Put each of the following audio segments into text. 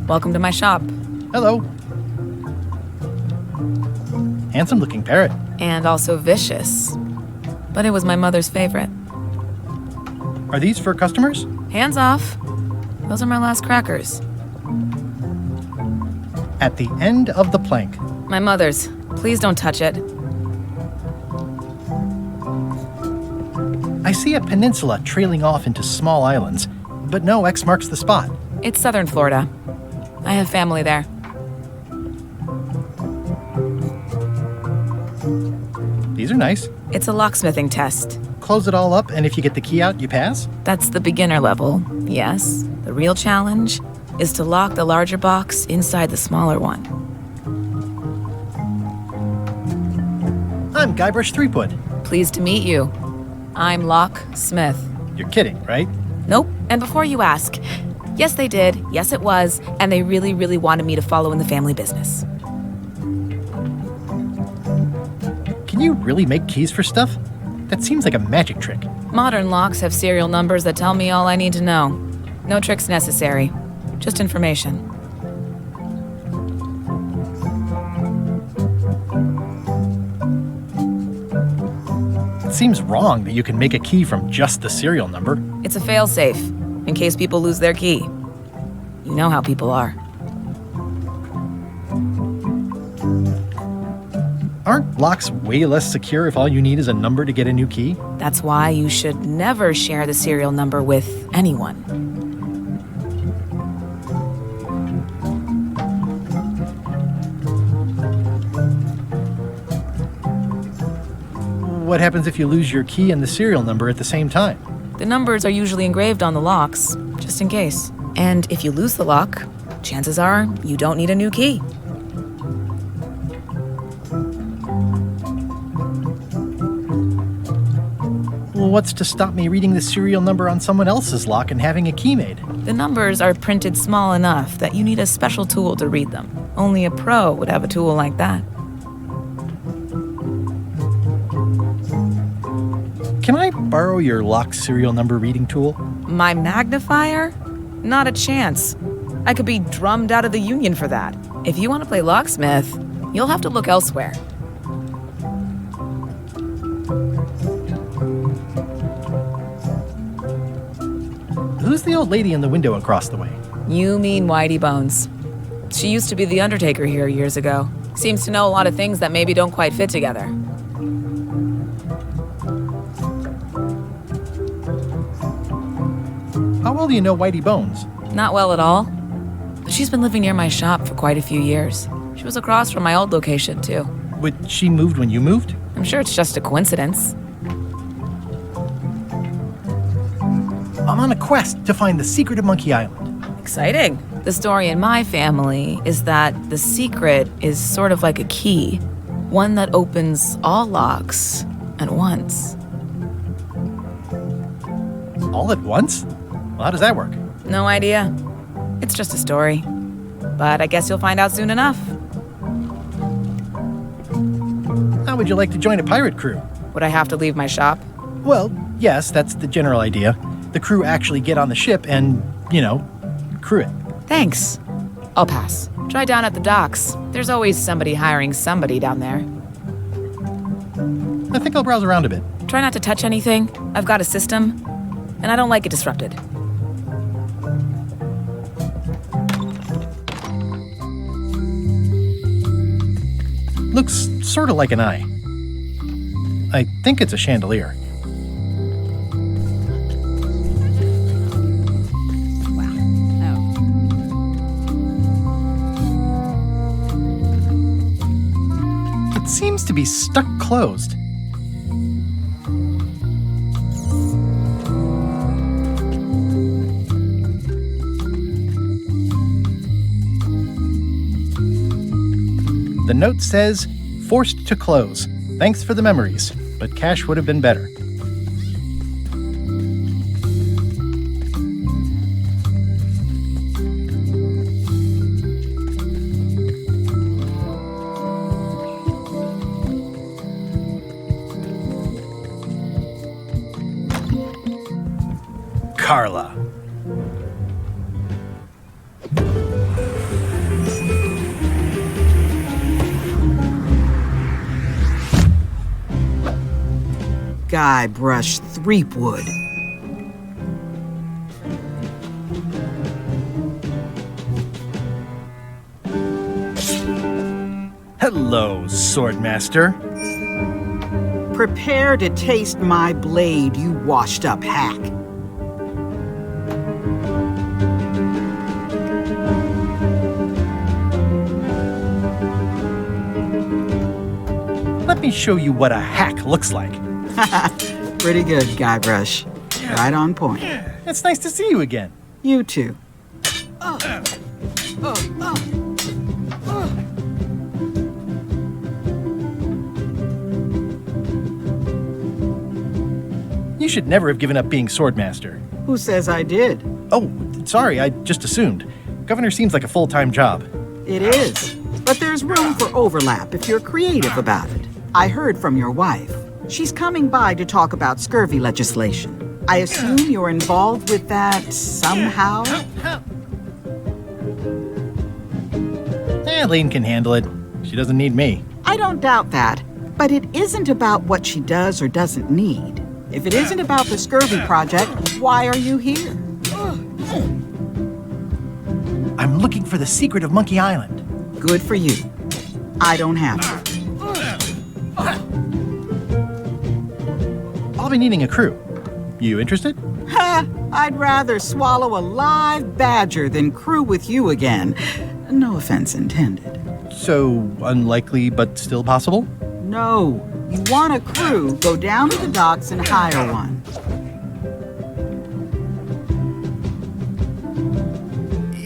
Welcome to my shop. Hello. Handsome-looking parrot. And also vicious. But it was my mother's favorite. Are these for customers? Hands off. Those are my last crackers. At the end of the plank. My mother's. Please don't touch it. I see a peninsula trailing off into small islands, but no X marks the spot. It's southern Florida. I have family there. These are nice. It's a locksmithing test. Close it all up, and if you get the key out, you pass? That's the beginner level, yes. The real challenge is to lock the larger box inside the smaller one. I'm Guybrush Threepwood. Pleased to meet you. I'm Locksmith. You're kidding, right? Nope. And before you ask, yes, they did. Yes, it was. And they really, really wanted me to follow in the family business. Can you really make keys for stuff? That seems like a magic trick. Modern locks have serial numbers that tell me all I need to know. No tricks necessary. Just information. It seems wrong that you can make a key from just the serial number. It's a fail-safe, in case people lose their key. You know how people are. Aren't locks way less secure if all you need is a number to get a new key? That's why you should never share the serial number with anyone. What happens if you lose your key and the serial number at the same time? The numbers are usually engraved on the locks, just in case. And if you lose the lock, chances are you don't need a new key. Well, what's to stop me reading the serial number on someone else's lock and having a key made? The numbers are printed small enough that you need a special tool to read them. Only a pro would have a tool like that. Can I borrow your lock serial number reading tool? My magnifier? Not a chance. I could be drummed out of the union for that. If you want to play locksmith, you'll have to look elsewhere. Who's the old lady in the window across the way? You mean Whitey Bones. She used to be the undertaker here years ago. Seems to know a lot of things that maybe don't quite fit together. How well do you know Whitey Bones? Not well at all. But she's been living near my shop for quite a few years. She was across from my old location, too. But she moved when you moved? I'm sure it's just a coincidence. I'm on a quest to find the secret of Monkey Island. Exciting. The story in my family is that the secret is sort of like a key, one that opens all locks at once. All at once? Well, how does that work? No idea. It's just a story. But I guess you'll find out soon enough. How would you like to join a pirate crew? Would I have to leave my shop? Well, yes, that's the general idea. The crew actually get on the ship and, crew it. Thanks. I'll pass. Try down at the docks. There's always somebody hiring somebody down there. I think I'll browse around a bit. Try not to touch anything. I've got a system, and I don't like it disrupted. Looks sort of like an eye. I think it's a chandelier. It seems to be stuck closed. The note says, "Forced to close. Thanks for the memories, but cash would have been better." Carla. Guybrush Threepwood. Hello, Swordmaster. Prepare to taste my blade, you washed-up hack. Let me show you what a hack looks like. Pretty good, Guybrush. Right on point. It's nice to see you again. You too. You should never have given up being Swordmaster. Who says I did? Oh, sorry, I just assumed. Governor seems like a full-time job. It is. But there's room for overlap if you're creative about it. I heard from your wife. She's coming by to talk about scurvy legislation. I assume you're involved with that somehow? Elaine can handle it. She doesn't need me. I don't doubt that. But it isn't about what she does or doesn't need. If it isn't about the scurvy project, why are you here? I'm looking for the secret of Monkey Island. Good for you. I don't have it. I'll be needing a crew. You interested? Ha! I'd rather swallow a live badger than crew with you again. No offense intended. So, unlikely but still possible? No. You want a crew, go down to the docks and hire one.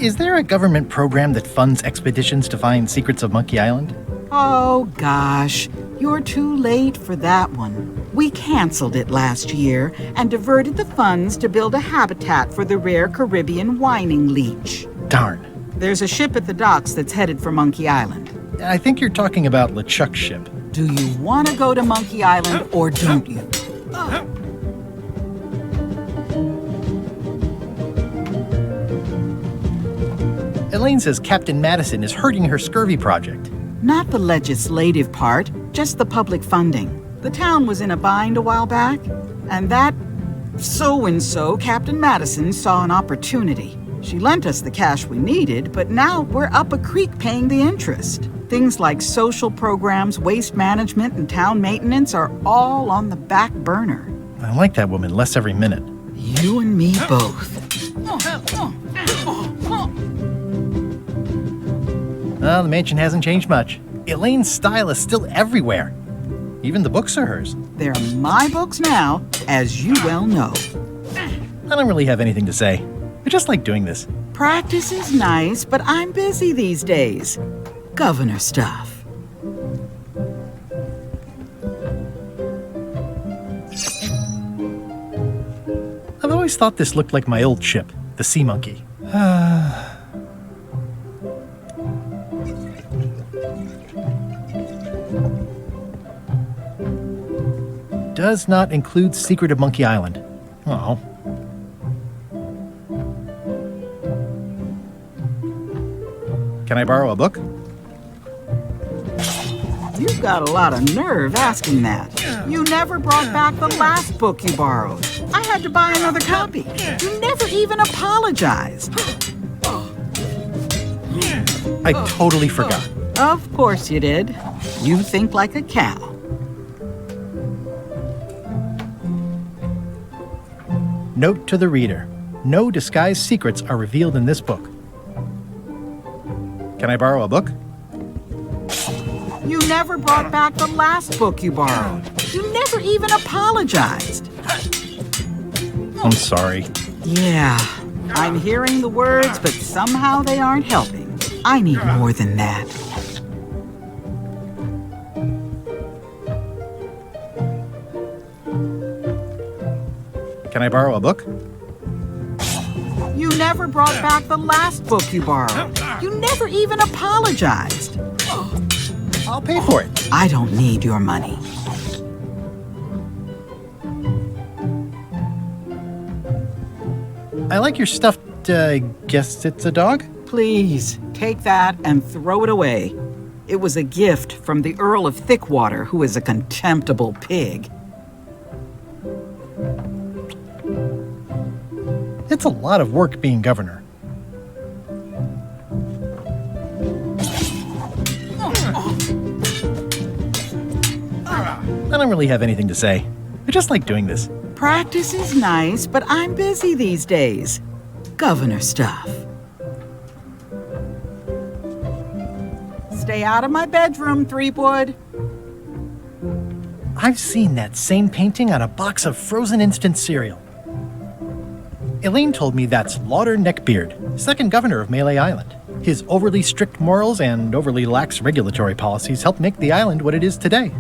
Is there a government program that funds expeditions to find secrets of Monkey Island? Oh, gosh. You're too late for that one. We canceled it last year and diverted the funds to build a habitat for the rare Caribbean whining leech. Darn. There's a ship at the docks that's headed for Monkey Island. I think you're talking about LeChuck's ship. Do you want to go to Monkey Island or don't you? Elaine says Captain Madison is hurting her scurvy project. Not the legislative part, just the public funding. The town was in a bind a while back, and that so-and-so, Captain Madison, saw an opportunity. She lent us the cash we needed, but now we're up a creek paying the interest. Things like social programs, waste management, and town maintenance are all on the back burner. I like that woman less every minute. You and me both. Well, the mansion hasn't changed much. Elaine's style is still everywhere. Even the books are hers. They're my books now, as you well know. I don't really have anything to say. I just like doing this. Practice is nice, but I'm busy these days. Governor stuff. I've always thought this looked like my old ship, the Sea Monkey. Does not include Secret of Monkey Island. Oh. Can I borrow a book? You've got a lot of nerve asking that. You never brought back the last book you borrowed. I had to buy another copy. You never even apologized. I totally forgot. Of course you did. You think like a cow. Note to the reader. No disguised secrets are revealed in this book. Can I borrow a book? You never brought back the last book you borrowed. You never even apologized. I'm sorry. Yeah, I'm hearing the words, but somehow they aren't helping. I need more than that. Can I borrow a book? You never brought back the last book you borrowed. You never even apologized. I'll pay for it. I don't need your money. I like your stuffed, guess it's a dog? Please, take that and throw it away. It was a gift from the Earl of Thickwater, who is a contemptible pig. It's a lot of work being governor. I don't really have anything to say. I just like doing this. Practice is nice, but I'm busy these days. Governor stuff. Stay out of my bedroom, Threepwood. I've seen that same painting on a box of frozen instant cereal. Elaine told me that's Lauder Neckbeard, second governor of Melee Island. His overly strict morals and overly lax regulatory policies helped make the island what it is today.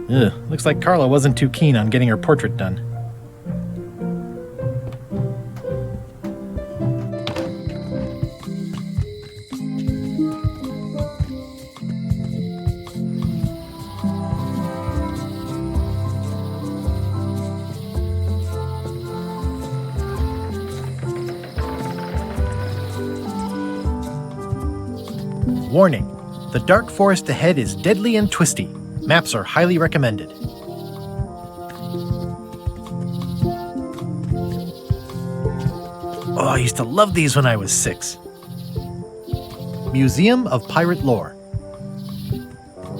Ugh, looks like Carla wasn't too keen on getting her portrait done. Warning: the dark forest ahead is deadly and twisty. Maps are highly recommended. Oh, I used to love these when I was 6. Museum of Pirate Lore.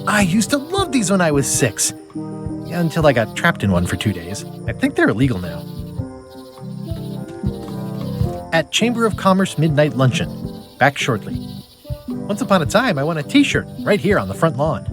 I used to love these when I was 6. Until I got trapped in one for 2 days. I think they're illegal now. At Chamber of Commerce Midnight Luncheon. Back shortly. Once upon a time, I won a t-shirt right here on the front lawn.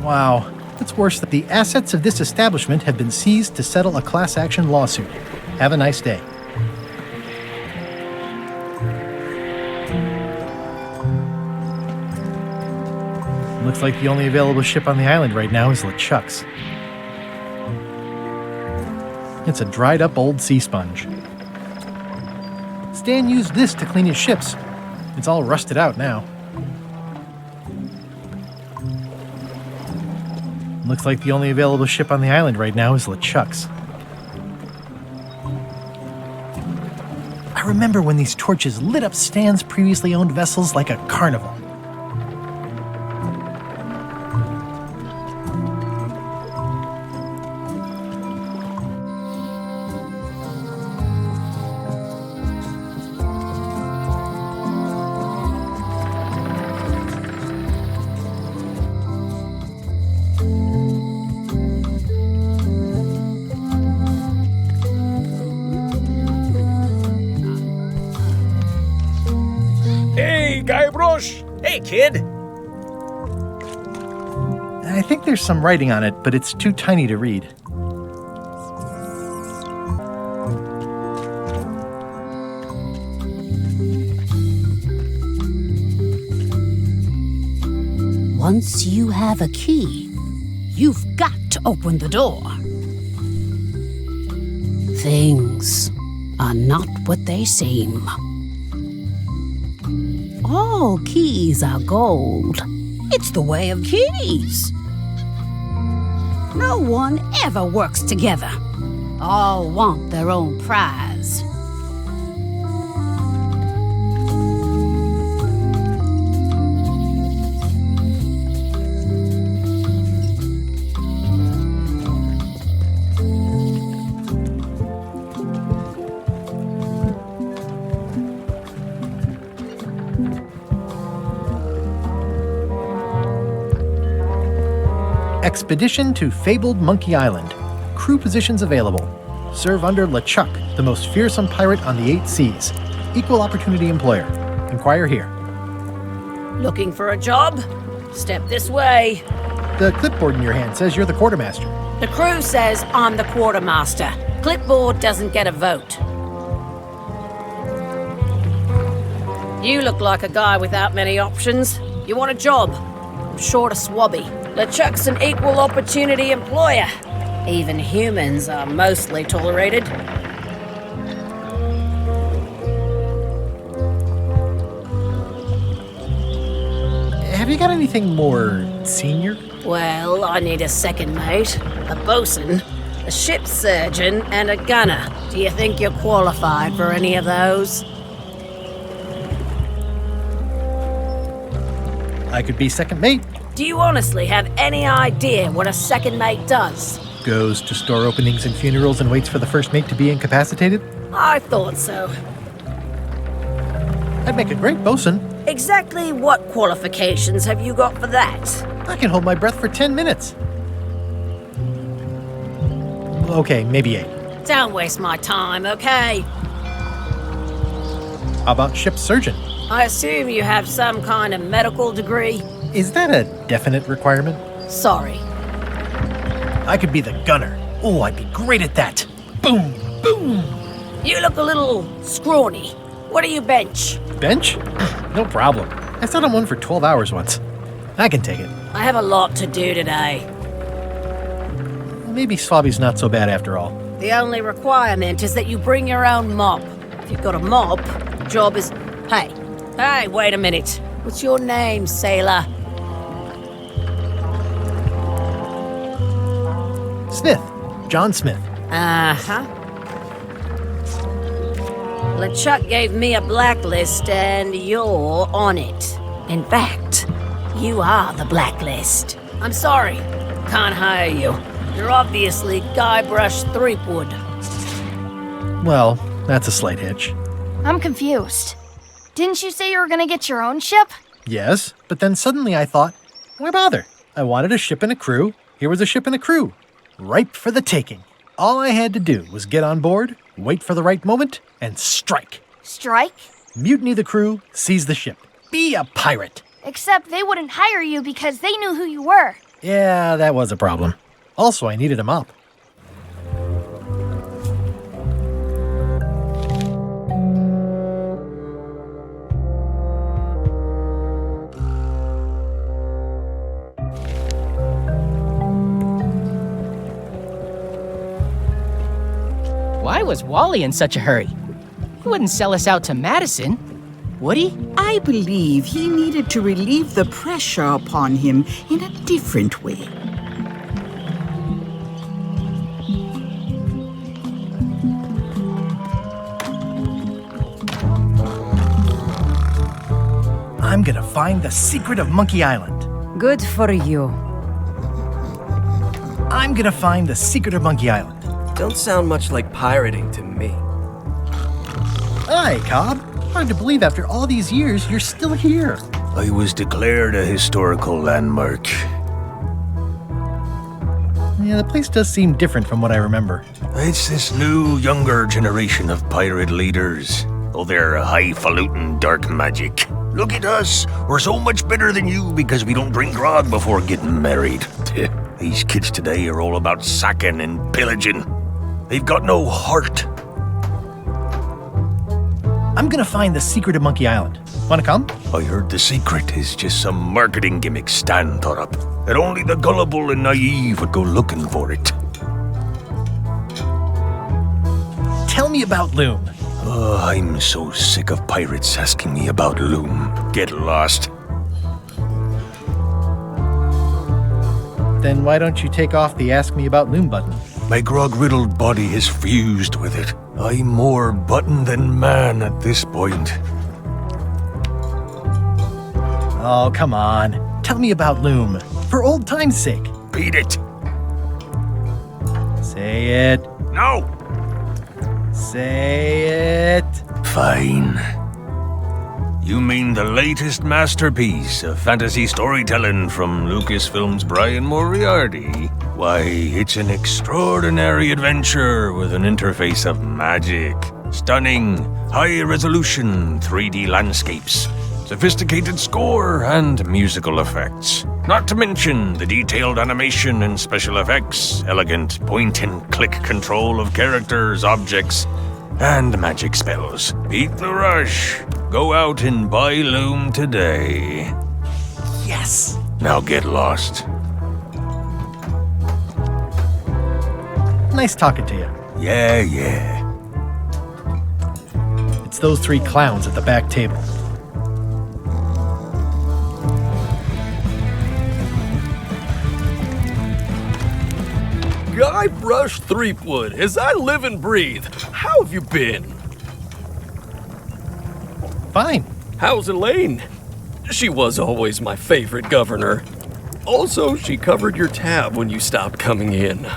Wow, it's worse that the assets of this establishment have been seized to settle a class action lawsuit. Have a nice day. Looks like the only available ship on the island right now is LeChuck's. It's a dried up old sea sponge. Stan used this to clean his ships. It's all rusted out now. Looks like the only available ship on the island right now is LeChuck's. I remember when these torches lit up Stan's previously owned vessels like a carnival. Hey, kid! I think there's some writing on it, but it's too tiny to read. Once you have a key, you've got to open the door. Things are not what they seem. All keys are gold. It's the way of keys. No one ever works together. All want their own prize. Expedition to Fabled Monkey Island. Crew positions available. Serve under LeChuck, the most fearsome pirate on the 8 seas. Equal opportunity employer. Inquire here. Looking for a job? Step this way. The clipboard in your hand says you're the quartermaster. The crew says I'm the quartermaster. Clipboard doesn't get a vote. You look like a guy without many options. You want a job? I'm short of swabby. LeChuck's an equal opportunity employer. Even humans are mostly tolerated. Have you got anything more senior? Well, I need a second mate, a bosun, a ship surgeon, and a gunner. Do you think you're qualified for any of those? I could be second mate. Do you honestly have any idea what a second mate does? Goes to store openings and funerals and waits for the first mate to be incapacitated. I thought so. I'd make a great bosun. Exactly what qualifications have you got for that? I can hold my breath for 10 minutes. Okay, maybe 8. Don't waste my time, okay? How about ship surgeon? I assume you have some kind of medical degree? Is that a definite requirement? Sorry. I could be the gunner. Oh, I'd be great at that. Boom, boom. You look a little scrawny. What do you bench? Bench? No problem. I sat on one for 12 hours once. I can take it. I have a lot to do today. Maybe Swabby's not so bad after all. The only requirement is that you bring your own mop. If you've got a mop, the job is... Hey, wait a minute. What's your name, sailor? Smith. John Smith. Uh-huh. LeChuck gave me a blacklist, and you're on it. In fact, you are the blacklist. I'm sorry, can't hire you. You're obviously Guybrush Threepwood. Well, that's a slight hitch. I'm confused. Didn't you say you were gonna get your own ship? Yes, but then suddenly I thought, why bother? I wanted a ship and a crew. Here was a ship and a crew. Ripe for the taking. All I had to do was get on board, wait for the right moment, and strike. Strike? Mutiny the crew, seize the ship. Be a pirate. Except they wouldn't hire you because they knew who you were. Yeah, that was a problem. Also, I needed a mop. Why was Wally in such a hurry? He wouldn't sell us out to Madison, would he? I believe he needed to relieve the pressure upon him in a different way. I'm gonna find the secret of Monkey Island. Good for you. I'm gonna find the secret of Monkey Island. Don't sound much like pirating to me. Hi, Cobb. Hard to believe after all these years you're still here. I was declared a historical landmark. Yeah, the place does seem different from what I remember. It's this new, younger generation of pirate leaders. Oh, they're highfalutin dark magic. Look at us. We're so much better than you because we don't drink grog before getting married. These kids today are all about sacking and pillaging. They've got no heart. I'm gonna find the secret of Monkey Island. Wanna come? I heard the secret is just some marketing gimmick Stan thought up. That only the gullible and naive would go looking for it. Tell me about Loom. Oh, I'm so sick of pirates asking me about Loom. Get lost. Then why don't you take off the Ask Me About Loom button? My grog-riddled body has fused with it. I'm more button than man at this point. Oh, come on. Tell me about Loom. For old time's sake. Beat it. Say it. No! Say it. Fine. You mean the latest masterpiece of fantasy storytelling from Lucasfilm's Brian Moriarty? Why, it's an extraordinary adventure with an interface of magic, stunning, high-resolution 3D landscapes, sophisticated score, and musical effects. Not to mention the detailed animation and special effects, elegant point-and-click control of characters, objects, and magic spells. Beat the rush. Go out and buy Loom today. Yes. Now get lost. Nice talking to you. Yeah. It's those 3 clowns at the back table. Guybrush Threepwood, as I live and breathe. How have you been? Fine. How's Elaine? She was always my favorite governor. Also, she covered your tab when you stopped coming in.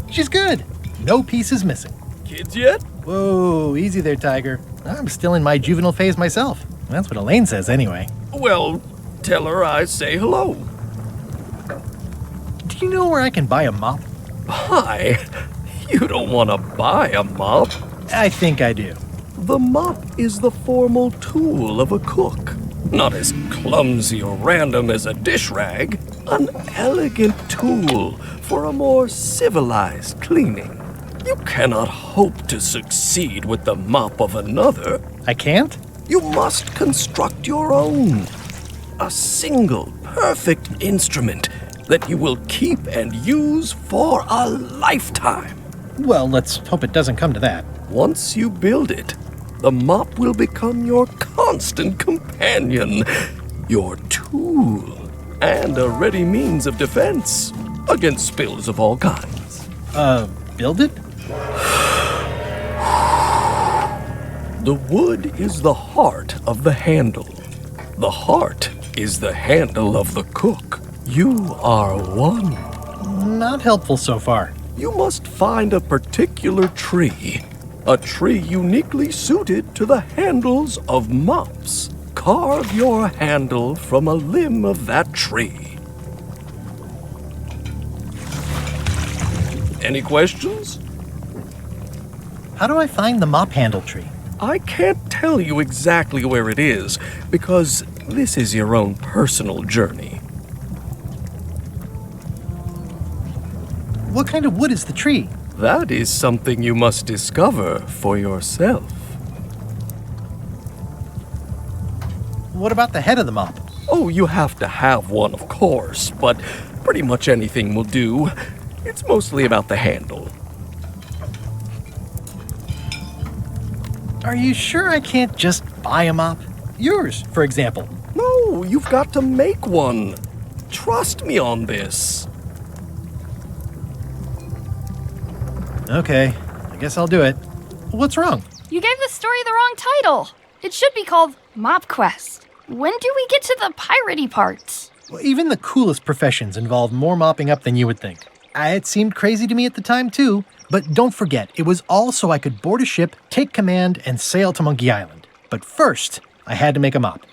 She's good. No pieces missing. Kids yet? Whoa, easy there, Tiger. I'm still in my juvenile phase myself. That's what Elaine says anyway. Well, tell her I say hello. Do you know where I can buy a mop? Buy? You don't want to buy a mop. I think I do. The mop is the formal tool of a cook. Not as clumsy or random as a dish rag. An elegant tool for a more civilized cleaning. You cannot hope to succeed with the mop of another. I can't? You must construct your own. A single, perfect instrument that you will keep and use for a lifetime. Well, let's hope it doesn't come to that. Once you build it, the mop will become your constant companion, your tool, and a ready means of defense against spills of all kinds. Build it? The wood is the heart of the handle. The heart is the handle of the cook. You are one. Not helpful so far. You must find a particular tree. A tree uniquely suited to the handles of mops. Carve your handle from a limb of that tree. Any questions? How do I find the mop handle tree? I can't tell you exactly where it is, because this is your own personal journey. What kind of wood is the tree? That is something you must discover for yourself. What about the head of the mop? Oh, you have to have one, of course, but pretty much anything will do. It's mostly about the handle. Are you sure I can't just buy a mop? Yours, for example. No, you've got to make one. Trust me on this. Okay, I guess I'll do it. What's wrong? You gave the story the wrong title. It should be called Mop Quest. When do we get to the piratey parts? Well, even the coolest professions involve more mopping up than you would think. It seemed crazy to me at the time, too. But don't forget, it was all so I could board a ship, take command, and sail to Monkey Island. But first, I had to make a mop.